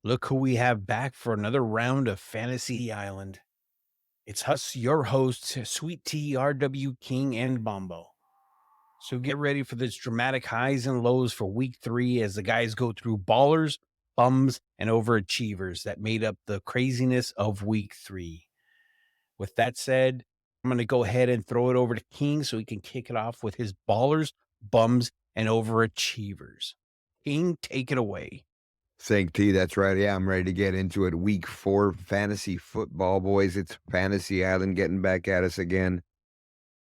Look who we have back for another round of Fantasy Island. It's us, your hosts, Sweet Tea, RW King, and Bombo. So get ready for this dramatic highs and lows for week 3 as the guys go through ballers, bums, and overachievers that made up the craziness of week 3. With that said, I'm going to go ahead and throw it over to King so he can kick it off with his ballers, bums, and overachievers. King, take it away. Thank T. That's right. Yeah, I'm ready to get into it. Week 4 fantasy football, boys. It's Fantasy Island getting back at us again.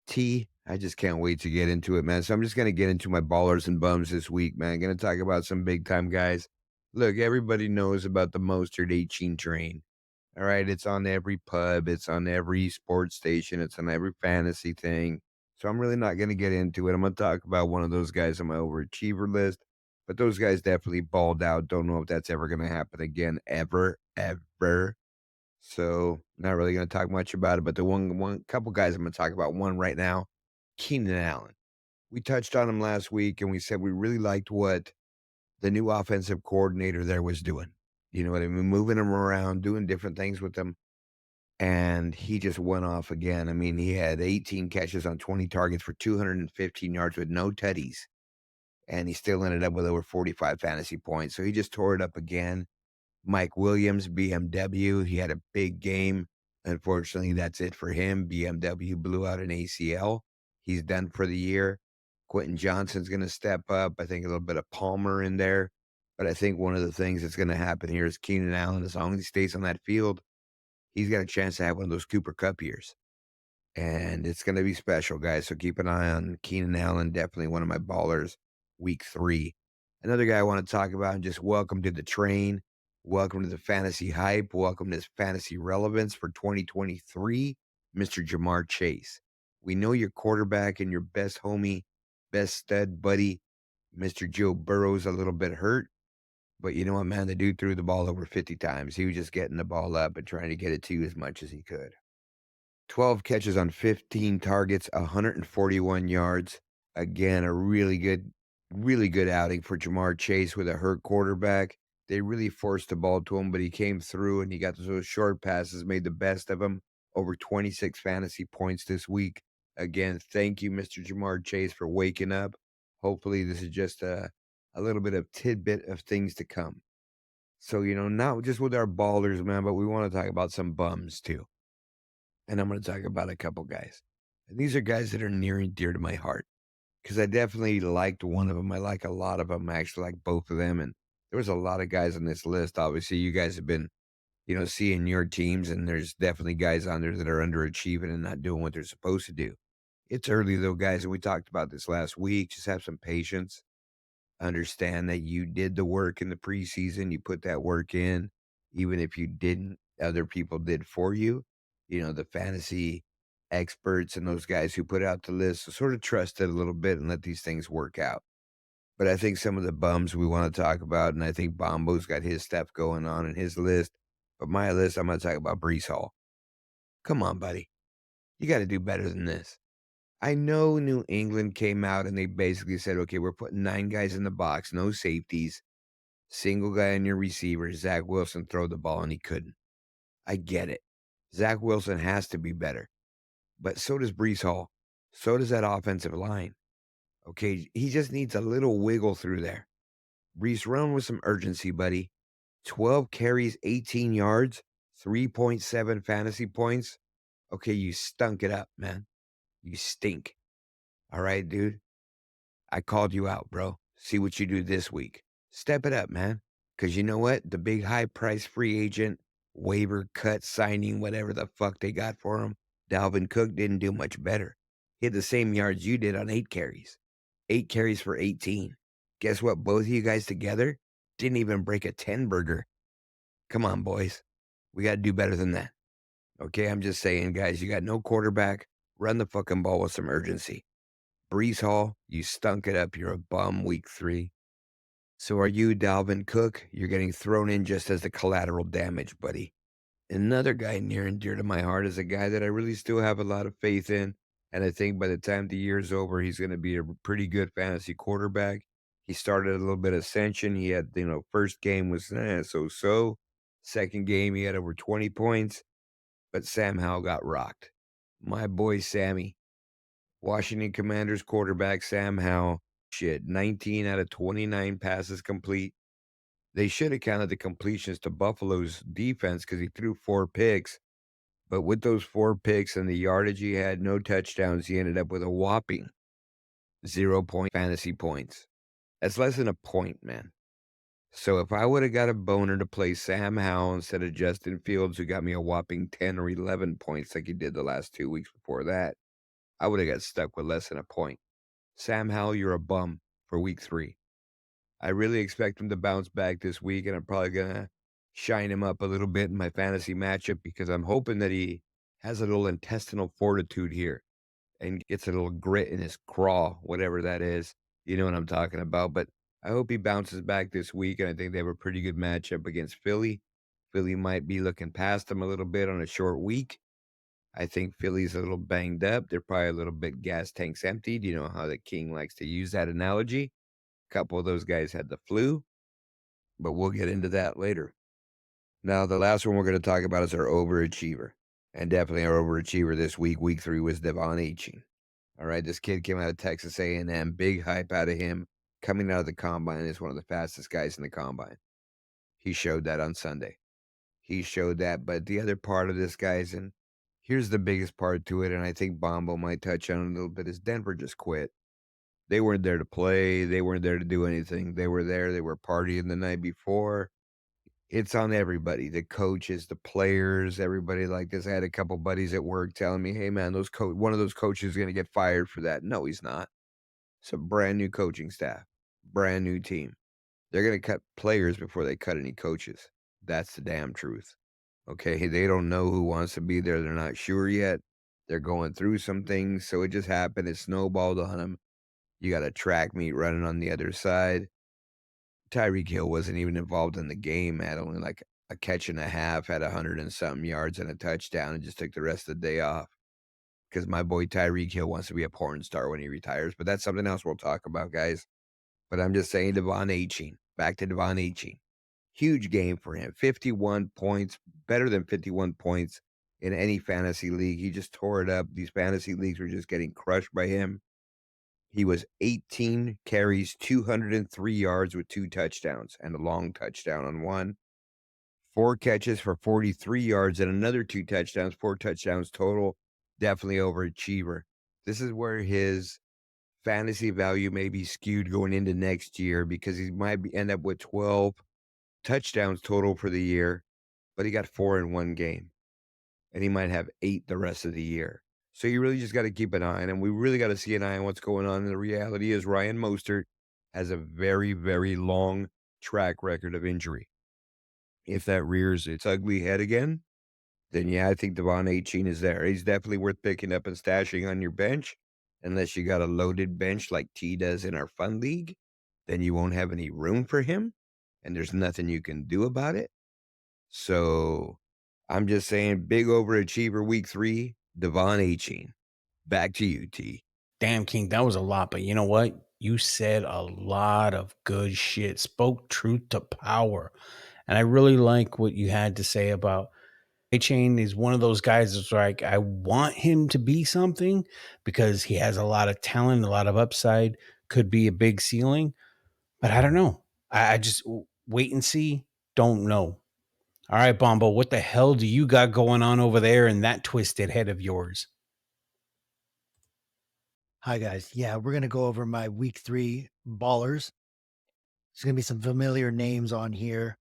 T, I just can't wait to get into it, man. So I'm just going to get into my ballers and bums this week, man. Going to talk about some big time guys. Look, everybody knows about the Mostert 18 train. All right. It's on every pub, it's on every sports station, it's on every fantasy thing. So I'm really not going to get into it. I'm going to talk about one of those guys on my overachiever list. But those guys definitely balled out. Don't know if that's ever going to happen again, ever. So not really going to talk much about it. But the one couple guys I'm going to talk about. One right now, Keenan Allen. We touched on him last week, and we said we really liked what the new offensive coordinator there was doing. You know what I mean? Moving him around, doing different things with him. And he just went off again. I mean, he had 18 catches on 20 targets for 215 yards with no tutties. And he still ended up with over 45 fantasy points. So he just tore it up again. Mike Williams, BMW, he had a big game. Unfortunately, that's it for him. BMW blew out an ACL. He's done for the year. Quentin Johnson's going to step up. I think a little bit of Palmer in there. But I think one of the things that's going to happen here is Keenan Allen, as long as he stays on that field, he's got a chance to have one of those Cooper Cup years. And it's going to be special, guys. So keep an eye on Keenan Allen, definitely one of my ballers, week 3. Another guy I want to talk about and just welcome to the train. Welcome to the fantasy hype. Welcome to this fantasy relevance for 2023, Mr. Jamar Chase. We know your quarterback and your best homie, best stud buddy, Mr. Joe Burrow's a little bit hurt. But you know what, man? The dude threw the ball over 50 times. He was just getting the ball up and trying to get it to you as much as he could. 12 catches on 15 targets, 141 yards. Again, a really good outing for Jamar Chase with a hurt quarterback. They really forced the ball to him, but he came through and he got those short passes, made the best of them. Over 26 fantasy points this week. Again, thank you, Mr. Jamar Chase, for waking up. Hopefully, this is just a little bit of tidbit of things to come. So, not just with our ballers, man, but we want to talk about some bums too. And I'm going to talk about a couple guys. And these are guys that are near and dear to my heart because I definitely liked one of them. I like a lot of them. I actually like both of them. And there was a lot of guys on this list. Obviously, you guys have been, seeing your teams, and there's definitely guys on there that are underachieving and not doing what they're supposed to do. It's early, though, guys. And we talked about this last week. Just have some patience. Understand that you did the work in the preseason. You put that work in. Even if you didn't, other people did for you. The fantasy experts and those guys who put out the list, so sort of trust it a little bit and let these things work out. But I think some of the bums we want to talk about, and I think Bombo's got his stuff going on in his list. But my list, I'm going to talk about Brees Hall. Come on, buddy. You got to do better than this. I know New England came out and they basically said, okay, we're putting 9 guys in the box, no safeties, single guy on your receiver, Zach Wilson, throw the ball, and he couldn't. I get it. Zach Wilson has to be better. But so does Brees Hall. So does that offensive line. Okay, he just needs a little wiggle through there. Brees, run with some urgency, buddy. 12 carries, 18 yards, 3.7 fantasy points. Okay, you stunk it up, man. You stink. All right, dude. I called you out, bro. See what you do this week. Step it up, man. Because you know what? The big high price free agent, waiver cut signing, whatever the fuck they got for him, Dalvin Cook didn't do much better. He had the same yards you did on 8 carries. 8 carries for 18. Guess what? Both of you guys together didn't even break a 10 burger. Come on, boys. We got to do better than that. Okay, I'm just saying, guys, you got no quarterback. Run the fucking ball with some urgency. Brees Hall, you stunk it up. You're a bum week 3. So are you, Dalvin Cook? You're getting thrown in just as the collateral damage, buddy. Another guy near and dear to my heart is a guy that I really still have a lot of faith in. And I think by the time the year's over, he's going to be a pretty good fantasy quarterback. He started a little bit of ascension. He had, first game was so. Second game, he had over 20 points, but Sam Howell got rocked. My boy Sammy, Washington Commanders quarterback Sam Howell, 19 out of 29 passes complete. They should have counted the completions to Buffalo's defense because he threw 4 picks. But with those 4 picks and the yardage he had, no touchdowns, he ended up with a whopping 0 point fantasy points. That's less than a point, man. So if I would have got a boner to play Sam Howell instead of Justin Fields, who got me a whopping 10 or 11 points like he did the last 2 weeks before that, I would have got stuck with less than a point. Sam Howell, you're a bum for week 3. I really expect him to bounce back this week, and I'm probably going to shine him up a little bit in my fantasy matchup because I'm hoping that he has a little intestinal fortitude here and gets a little grit in his craw, whatever that is. You know what I'm talking about. But I hope he bounces back this week, and I think they have a pretty good matchup against Philly. Philly might be looking past them a little bit on a short week. I think Philly's a little banged up. They're probably a little bit gas tanks emptied. You know how the king likes to use that analogy. A couple of those guys had the flu, but we'll get into that later. Now, the last one we're going to talk about is our overachiever. And definitely our overachiever this week, week 3, was Devon Aching. All right, this kid came out of Texas A&M, big hype out of him. Coming out of the combine is one of the fastest guys in the combine. He showed that on Sunday. He showed that, but the other part of this, guys, and here's the biggest part to it, and I think Bombo might touch on it a little bit, is Denver just quit. They weren't there to play. They weren't there to do anything. They were there. They were partying the night before. It's on everybody, the coaches, the players, everybody like this. I had a couple buddies at work telling me, "Hey, man, one of those coaches is gonna get fired for that." No, he's not. It's a brand new coaching staff, brand new team. They're gonna cut players before they cut any coaches. That's the damn truth. Okay, they don't know who wants to be there. They're not sure yet. They're going through some things, so it just happened. It snowballed on them. You got a track meet running on the other side. Tyreek Hill wasn't even involved in the game, had only like a catch and a half, had 100 and something yards and a touchdown, and just took the rest of the day off. Because my boy Tyreek Hill wants to be a porn star when he retires, but that's something else we'll talk about, guys. But I'm just saying, Devon Aching, back to Devon Aching. Huge game for him. 51 points, better than 51 points in any fantasy league. He just tore it up. These fantasy leagues were just getting crushed by him. He was 18 carries, 203 yards with 2 touchdowns and a long touchdown on one. 4 catches for 43 yards and another 2 touchdowns, 4 touchdowns total. Definitely overachiever. This is where his fantasy value may be skewed going into next year because he might end up with 12 touchdowns total for the year, but he got 4 in one game, and he might have 8 the rest of the year. So you really just got to keep an eye on him. We really got to see an eye on what's going on. And the reality is Ryan Mostert has a very, very long track record of injury. If that rears its ugly head again, then yeah, I think Devon Achane is there. He's definitely worth picking up and stashing on your bench. Unless you got a loaded bench like T does in our fun league, then you won't have any room for him, and there's nothing you can do about it. So I'm just saying, big overachiever week 3, Devon Achane. Back to you, T. Damn, King, that was a lot, but you know what? You said a lot of good shit, spoke truth to power. And I really like what you had to say about A-Chain is one of those guys that's like, I want him to be something because he has a lot of talent, a lot of upside, could be a big ceiling, but I don't know. I just wait and see, don't know. All right, Bombo, what the hell do you got going on over there in that twisted head of yours? Hi, guys. Yeah, we're going to go over my week 3 ballers. There's going to be some familiar names on here.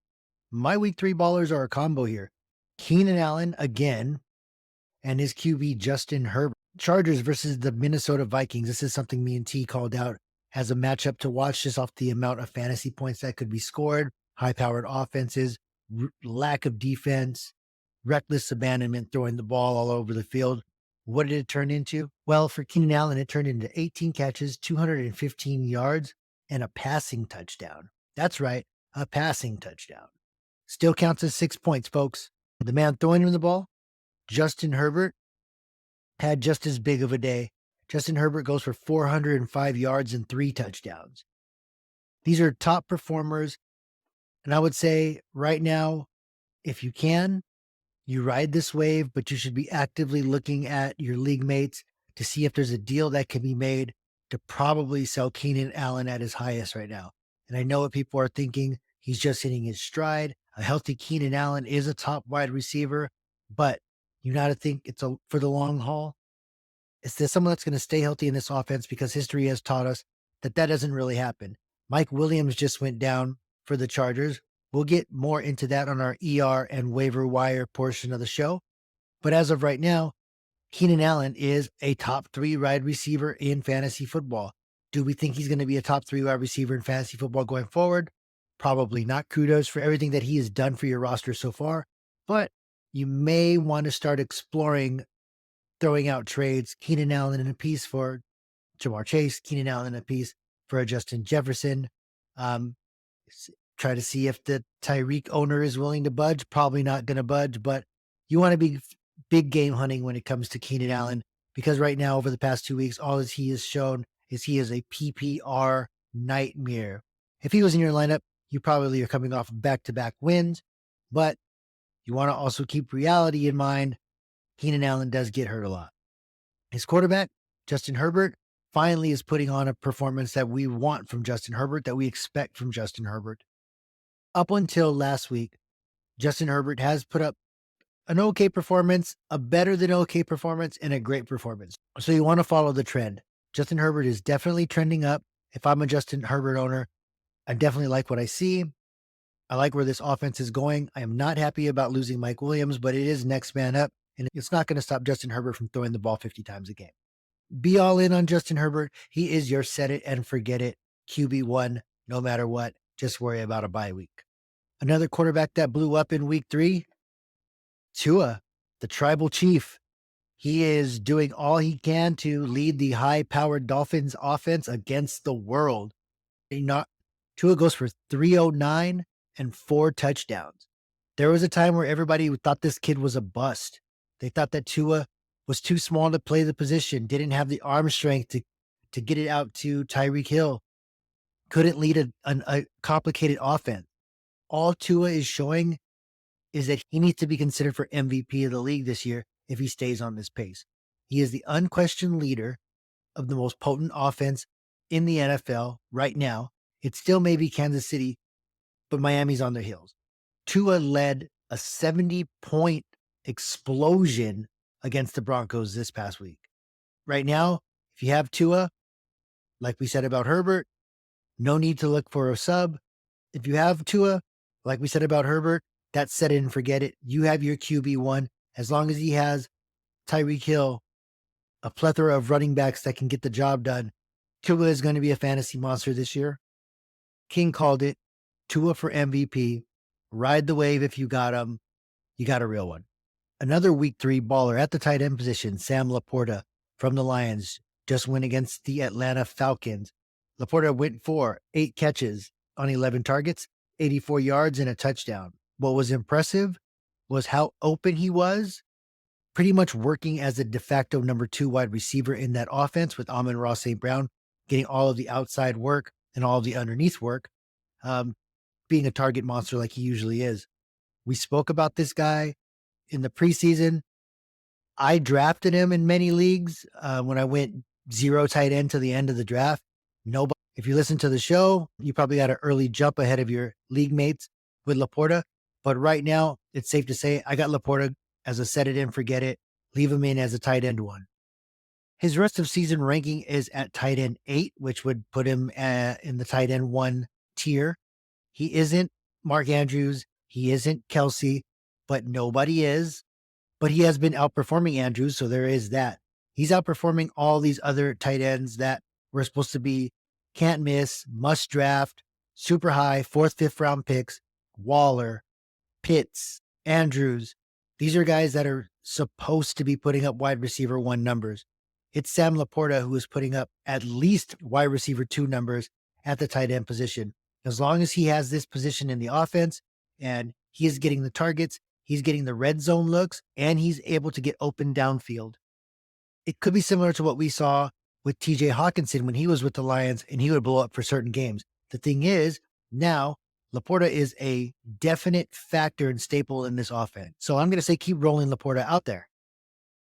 My week 3 ballers are a combo here. Keenan Allen again and his QB Justin Herbert. Chargers versus the Minnesota Vikings. This is something me and T called out as a matchup to watch just off the amount of fantasy points that could be scored, high powered offenses, lack of defense, reckless abandonment, throwing the ball all over the field. What did it turn into? Well, for Keenan Allen, it turned into 18 catches, 215 yards, and a passing touchdown. That's right, a passing touchdown. Still counts as 6 points, folks. The man throwing him the ball, Justin Herbert, had just as big of a day. Justin Herbert goes for 405 yards and 3 touchdowns. These are top performers. And I would say right now, if you can, you ride this wave, but you should be actively looking at your league mates to see if there's a deal that can be made to probably sell Keenan Allen at his highest right now. And I know what people are thinking. He's just hitting his stride. A healthy Keenan Allen is a top wide receiver, but you got to think it's for the long haul. Is there someone that's going to stay healthy in this offense? Because history has taught us that that doesn't really happen. Mike Williams just went down for the Chargers. We'll get more into that on our ER and waiver wire portion of the show. But as of right now, Keenan Allen is a top 3 wide receiver in fantasy football. Do we think he's going to be a top 3 wide receiver in fantasy football going forward? Probably not. Kudos for everything that he has done for your roster so far. But you may want to start exploring throwing out trades. Keenan Allen in a piece for Jamar Chase, Keenan Allen in a piece for a Justin Jefferson. Try to see if the Tyreek owner is willing to budge. Probably not going to budge, but you want to be big game hunting when it comes to Keenan Allen, because right now, over the past 2 weeks, all he has shown is he is a PPR nightmare. If he was in your lineup, you probably are coming off back-to-back wins, but you want to also keep reality in mind. Keenan Allen does get hurt a lot. His quarterback, Justin Herbert, finally is putting on a performance that we want from Justin Herbert, that we expect from Justin Herbert. Up until last week, Justin Herbert has put up an okay performance, a better than okay performance, and a great performance. So you want to follow the trend. Justin Herbert is definitely trending up. If I'm a Justin Herbert owner, I definitely like what I see. I like where this offense is going. I am not happy about losing Mike Williams, but it is next man up, and it's not going to stop Justin Herbert from throwing the ball 50 times a game. Be all in on Justin Herbert. He is your set it and forget it QB1, no matter what. Just worry about a bye week. Another quarterback that blew up in week 3, Tua, the tribal chief. He is doing all he can to lead the high-powered Dolphins offense against the world. Tua goes for 309 and 4 touchdowns. There was a time where everybody thought this kid was a bust. They thought that Tua was too small to play the position, didn't have the arm strength to get it out to Tyreek Hill, couldn't lead a complicated offense. All Tua is showing is that he needs to be considered for MVP of the league this year if he stays on this pace. He is the unquestioned leader of the most potent offense in the NFL right now. It still may be Kansas City, but Miami's on their heels. Tua led a 70-point explosion against the Broncos this past week. Right now, if you have Tua, like we said about Herbert, no need to look for a sub. If you have Tua, like we said about Herbert, that's set it and forget it. You have your QB1. As long as he has Tyreek Hill, a plethora of running backs that can get the job done, Tua is going to be a fantasy monster this year. King called it. Tua for MVP. Ride the wave if you got him. You got a real one. Another week 3 baller at the tight end position, Sam Laporta from the Lions, just went against the Atlanta Falcons. Laporta went for 8 catches on 11 targets, 84 yards, and a touchdown. What was impressive was how open he was, pretty much working as a de facto number 2 wide receiver in that offense, with Amon-Ra St. Brown getting all of the outside work and all of the underneath work, being a target monster like he usually is. We spoke about this guy in the preseason. I drafted him in many leagues when I went 0 tight end to the end of the draft. Nobody. If you listen to the show, you probably got an early jump ahead of your league mates with Laporta. But right now, it's safe to say I got Laporta as a set it and forget it. Leave him in as a tight end 1. His rest of season ranking is at tight end 8, which would put him in the tight end 1 tier. He isn't Mark Andrews. He isn't Kelsey, but nobody is. But he has been outperforming Andrews, so there is that. He's outperforming all these other tight ends that were supposed to be can't miss, must draft, super high, 4th, 5th round picks. Waller, Pitts, Andrews. These are guys that are supposed to be putting up wide receiver 1 numbers. It's Sam Laporta who is putting up at least wide receiver 2 numbers at the tight end position. As long as he has this position in the offense and he is getting the targets, he's getting the red zone looks, and he's able to get open downfield. It could be similar to what we saw with TJ Hawkinson when he was with the Lions and he would blow up for certain games. The thing is, now Laporta is a definite factor and staple in this offense. So I'm going to say keep rolling Laporta out there.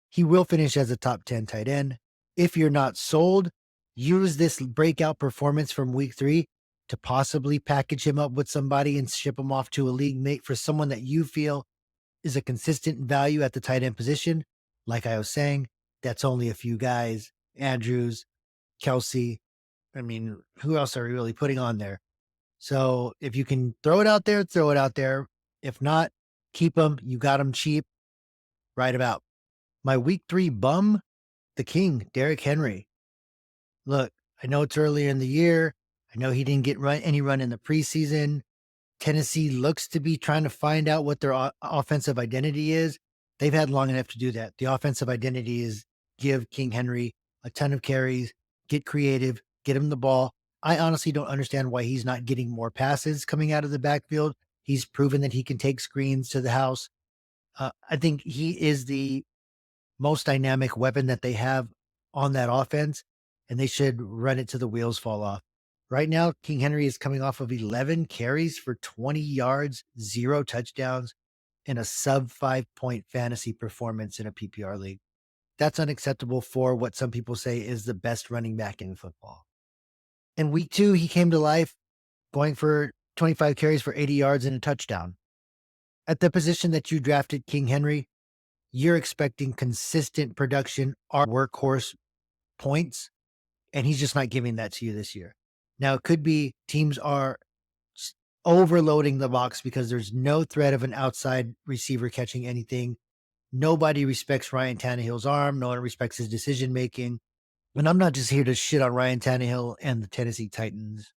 He will finish as a top 10 tight end. If you're not sold, use this breakout performance from week 3 to possibly package him up with somebody and ship him off to a league mate for someone that you feel is a consistent value at the tight end position. Like I was saying, that's only a few guys. Andrews, Kelsey. I mean, who else are we really putting on there? So if you can throw it out there, throw it out there. If not, keep them. You got them cheap. Right about. My week 3 bum, the king, Derrick Henry. Look, I know it's earlier in the year. I know he didn't get any run in the preseason. Tennessee looks to be trying to find out what their offensive identity is. They've had long enough to do that. The offensive identity is give King Henry a ton of carries, get creative, get him the ball. I honestly don't understand why he's not getting more passes coming out of the backfield. He's proven that he can take screens to the house. I think he is the most dynamic weapon that they have on that offense, and they should run it till the wheels fall off. Right now, King Henry is coming off of 11 carries for 20 yards, 0 touchdowns, and a sub 5-point fantasy performance in a PPR league. That's unacceptable for what some people say is the best running back in football. In week 2, he came to life going for 25 carries for 80 yards and a touchdown. At the position that you drafted King Henry, you're expecting consistent production or workhorse points, and he's just not giving that to you this year. Now, it could be teams are overloading the box because there's no threat of an outside receiver catching anything. Nobody respects Ryan Tannehill's arm. No one respects his decision making. And I'm not just here to shit on Ryan Tannehill and the Tennessee Titans.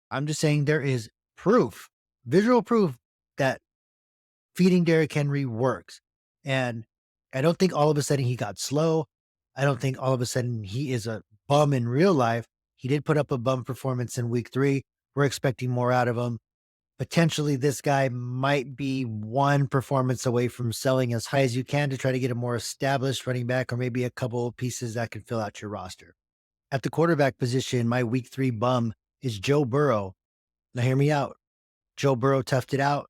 I'm just saying there is proof, visual proof, that feeding Derrick Henry works. And I don't think all of a sudden he got slow. I don't think all of a sudden he is a bum in real life. He did put up a bum performance in week 3. We're expecting more out of him. Potentially this guy might be one performance away from selling as high as you can to try to get a more established running back, or maybe a couple of pieces that can fill out your roster. At the quarterback position, my week 3 bum is Joe Burrow. Now hear me out. Joe Burrow toughed it out,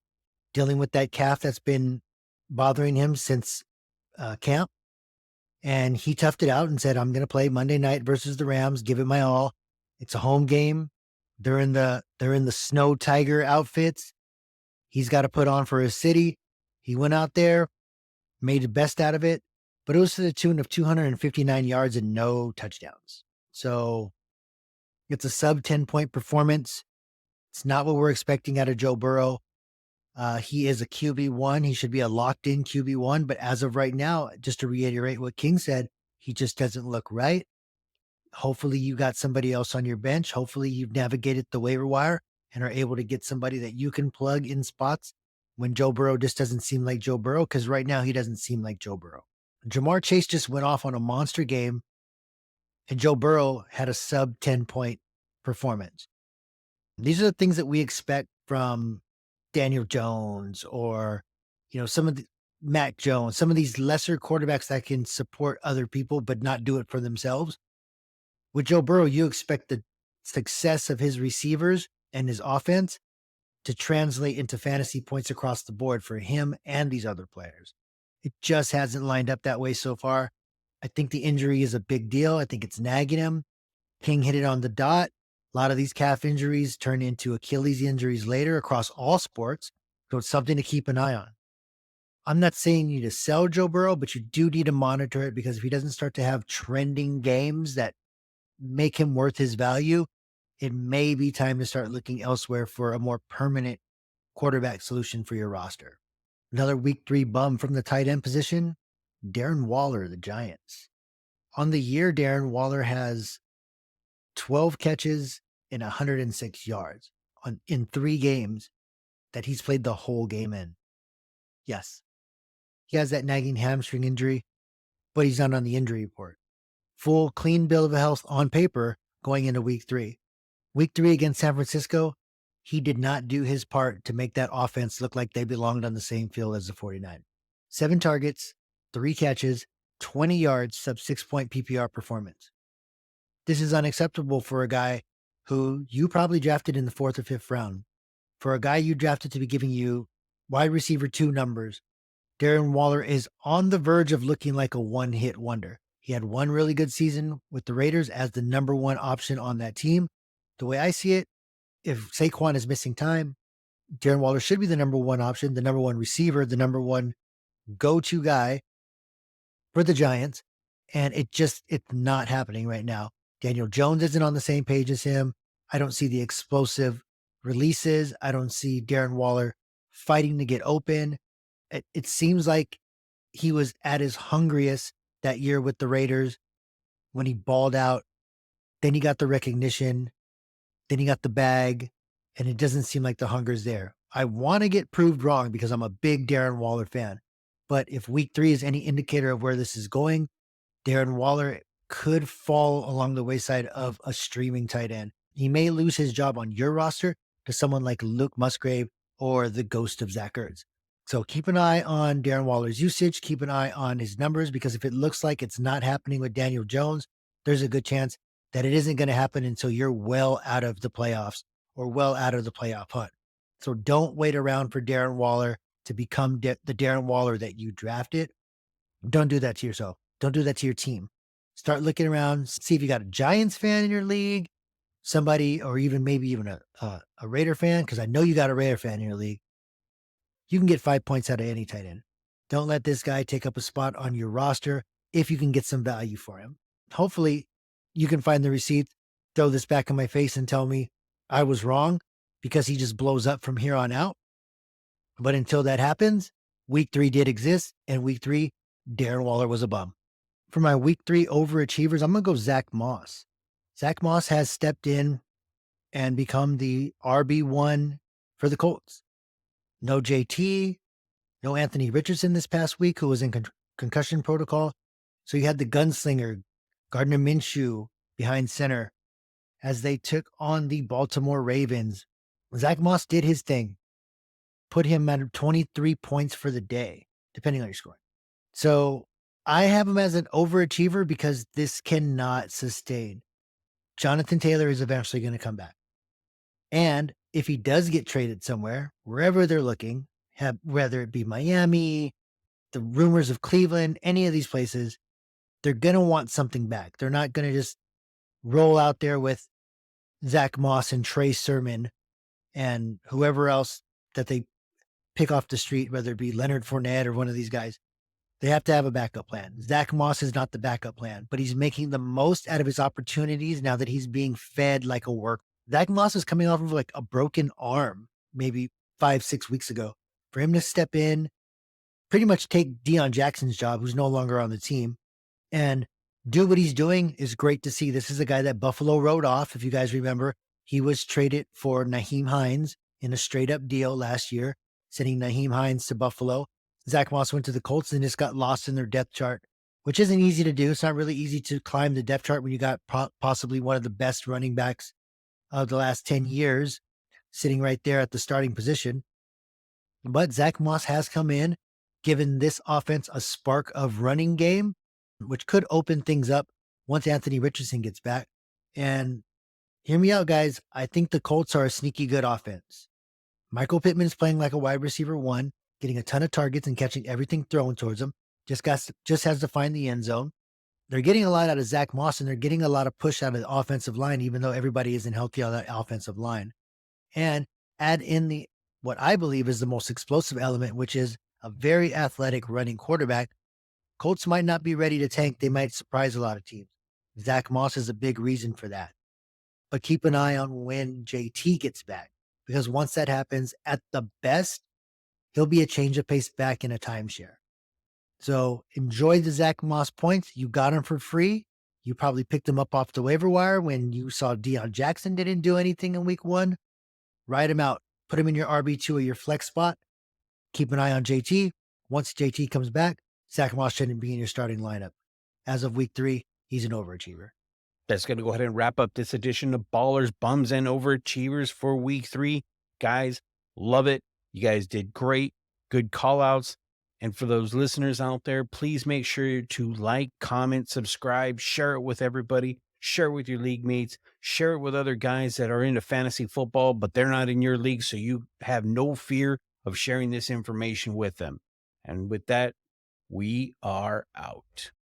dealing with that calf that's been bothering him since camp. And he toughed it out and said, I'm going to play Monday night versus the Rams, give it my all. It's a home game. They're in the snow tiger outfits. He's got to put on for his city. He went out there, made the best out of it, but it was to the tune of 259 yards and no touchdowns. So it's a sub 10-point performance. It's not what we're expecting out of Joe Burrow. He is a QB1. He should be a locked-in QB1. But as of right now, just to reiterate what King said, he just doesn't look right. Hopefully you got somebody else on your bench. Hopefully you've navigated the waiver wire and are able to get somebody that you can plug in spots when Joe Burrow just doesn't seem like Joe Burrow, because right now he doesn't seem like Joe Burrow. Jamar Chase just went off on a monster game, and Joe Burrow had a sub 10-point performance. These are the things that we expect from Daniel Jones or, some of the Mac Jones, some of these lesser quarterbacks that can support other people but not do it for themselves. With Joe Burrow, you expect the success of his receivers and his offense to translate into fantasy points across the board for him and these other players. It just hasn't lined up that way so far. I think the injury is a big deal. I think it's nagging him. King hit it on the dot. A lot of these calf injuries turn into Achilles injuries later across all sports. So it's something to keep an eye on. I'm not saying you to sell Joe Burrow, but you do need to monitor it, because if he doesn't start to have trending games that make him worth his value, it may be time to start looking elsewhere for a more permanent quarterback solution for your roster. Another week 3 bum from the tight end position, Darren Waller, the Giants. On the year, Darren Waller has 12 catches and 106 yards in 3 games that he's played the whole game in. Yes, he has that nagging hamstring injury, but he's not on the injury report. Full, clean bill of health on paper going into week 3. Week 3 against San Francisco, he did not do his part to make that offense look like they belonged on the same field as the 49ers. 7 targets, 3 catches, 20 yards, sub 6-point PPR performance. This is unacceptable for a guy who you probably drafted in the 4th or 5th round. For a guy you drafted to be giving you wide receiver 2 numbers, Darren Waller is on the verge of looking like a one-hit wonder. He had one really good season with the Raiders as the number 1 option on that team. The way I see it, if Saquon is missing time, Darren Waller should be the number 1 option, the number 1 receiver, the number 1 go-to guy for the Giants. And it's not happening right now. Daniel Jones isn't on the same page as him. I don't see the explosive releases. I don't see Darren Waller fighting to get open. It seems like he was at his hungriest that year with the Raiders when he balled out. Then he got the recognition. Then he got the bag. And it doesn't seem like the hunger's there. I want to get proved wrong because I'm a big Darren Waller fan. But if week 3 is any indicator of where this is going, Darren Waller could fall along the wayside of a streaming tight end. He may lose his job on your roster to someone like Luke Musgrave or the ghost of Zach Ertz. So keep an eye on Darren Waller's usage. Keep an eye on his numbers, because if it looks like it's not happening with Daniel Jones, there's a good chance that it isn't going to happen until you're well out of the playoffs or well out of the playoff hunt. So don't wait around for Darren Waller to become the Darren Waller that you drafted. Don't do that to yourself. Don't do that to your team. Start looking around, see if you got a Giants fan in your league, somebody, or maybe even a Raider fan, because I know you got a Raider fan in your league. You can get 5 points out of any tight end. Don't let this guy take up a spot on your roster if you can get some value for him. Hopefully, you can find the receipt, throw this back in my face and tell me I was wrong, because he just blows up from here on out. But until that happens, week 3 did exist, and week 3, Darren Waller was a bum. For my week 3 overachievers, I'm going to go Zach Moss. Zach Moss has stepped in and become the RB1 for the Colts. No JT, no Anthony Richardson this past week, who was in concussion protocol. So you had the gunslinger, Gardner Minshew, behind center as they took on the Baltimore Ravens. Zach Moss did his thing, put him at 23 points for the day, depending on your score. So I have him as an overachiever because this cannot sustain. Jonathan Taylor is eventually going to come back. And if he does get traded somewhere, wherever they're looking, whether it be Miami, the rumors of Cleveland, any of these places, they're going to want something back. They're not going to just roll out there with Zach Moss and Trey Sermon and whoever else that they pick off the street, whether it be Leonard Fournette or one of these guys. They have to have a backup plan. Zach Moss is not the backup plan, but he's making the most out of his opportunities now that he's being fed like a work. Zach Moss is coming off of like a broken arm, maybe 5-6 weeks ago. For him to step in, pretty much take Deion Jackson's job, who's no longer on the team, and do what he's doing is great to see. This is a guy that Buffalo wrote off. If you guys remember, he was traded for Nyheim Hines in a straight up deal last year, sending Nyheim Hines to Buffalo. Zach Moss went to the Colts and just got lost in their depth chart, which isn't easy to do. It's not really easy to climb the depth chart when you got possibly one of the best running backs of the last 10 years sitting right there at the starting position. But Zach Moss has come in, given this offense a spark of running game, which could open things up once Anthony Richardson gets back. And hear me out, guys. I think the Colts are a sneaky good offense. Michael Pittman's playing like a wide receiver 1, getting a ton of targets and catching everything thrown towards him. Just has to find the end zone. They're getting a lot out of Zach Moss, and they're getting a lot of push out of the offensive line, even though everybody isn't healthy on that offensive line. And add in what I believe is the most explosive element, which is a very athletic running quarterback. Colts might not be ready to tank. They might surprise a lot of teams. Zach Moss is a big reason for that. But keep an eye on when JT gets back, because once that happens, at the best, he'll be a change of pace back in a timeshare. So enjoy the Zach Moss points. You got him for free. You probably picked him up off the waiver wire when you saw Deion Jackson didn't do anything in week 1. Ride him out. Put him in your RB2 or your flex spot. Keep an eye on JT. Once JT comes back, Zach Moss shouldn't be in your starting lineup. As of week 3, he's an overachiever. That's going to go ahead and wrap up this edition of Ballers, Bums, and Overachievers for week 3. Guys, love it. You guys did great. Good call outs. And for those listeners out there, please make sure to like, comment, subscribe, share it with everybody. share it with your league mates, share it with other guys that are into fantasy football, but they're not in your league. So you have no fear of sharing this information with them. And with that, we are out.